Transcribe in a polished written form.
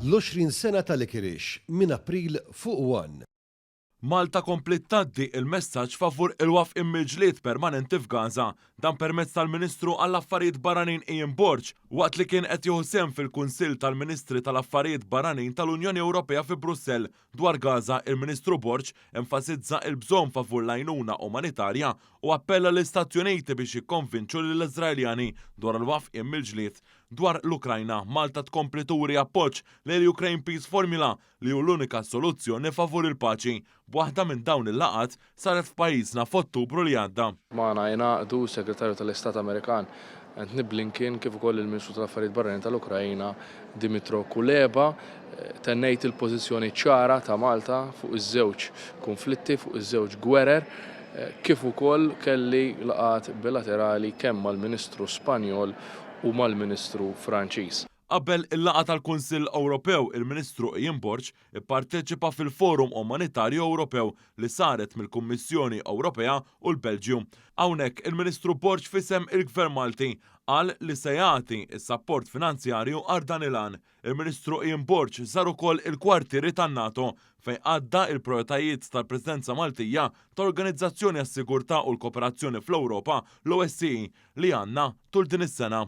L-20 sena tal-Ikirix minn April fuq 1. Malta komplet taddi il-messaġġ favur il-waf immiġliet permanenti f'Gaza dan permezz tal-Ministru għall-Affarijiet Barranin Ian Borg waqt li kien qed jieħu sehem fil-Kunsill tal-Ministri tal-Affarijiet Barranin tal-Unjoni Ewropea fi Brussell dwar Gaza. Il-Ministru Borg enfasizza l-bżonn favur l-għajnuna umanitarja u appella l-Istati Uniti biex jikkonvinċu lill-Iżraeljani dwar il-waf immiġliet. Dwar l-Ukrajna, Malta tkompli turi appoġġ lejn Ukraine Peace Formula li hu l-unika soluzzjoni favur il-paċi. Waħda minn dawn il-laqat saret f'pajjiżna f'Ottubru li għadda. Magħna jingħaqdu Segretarju tal-Istat Amerikan Antony Blinken kif ukoll il-Ministru tal-Affarijiet Barranin tal-Ukrajna Dmytro Kuleba tennejt il-pożizzjoni ċara ta' Malta fuq iż-żewġ konflitti, fuq iż-żewġ gwerer, kif ukoll kelli laqat bilaterali kemm mal-Ministru Spanjol u mal-Ministru Franċiż. Qabel il-laqgħa tal-Kunsill Ewropew, il-Ministru Ian Borg ipparteċipa fil-Forum Umanitarju Ewropew li saret mill-Kummissjoni Ewropea u l-Belġju. Hawnhekk il-Ministru Borg fisem il-Gvern Malti qal li se jagħti s-sapport finanzjarju għal dan il-għan. Il-Ministru Ian Borg żar ukoll il-kwartieri tan-NATO fejn għadda il-projetajiet tal-Presidenza Maltija tal-Organizzazzjoni għas-Sigurtà u l-Kooperazzjoni fl-Ewropa l-OSCE li għandna tul din is-sena.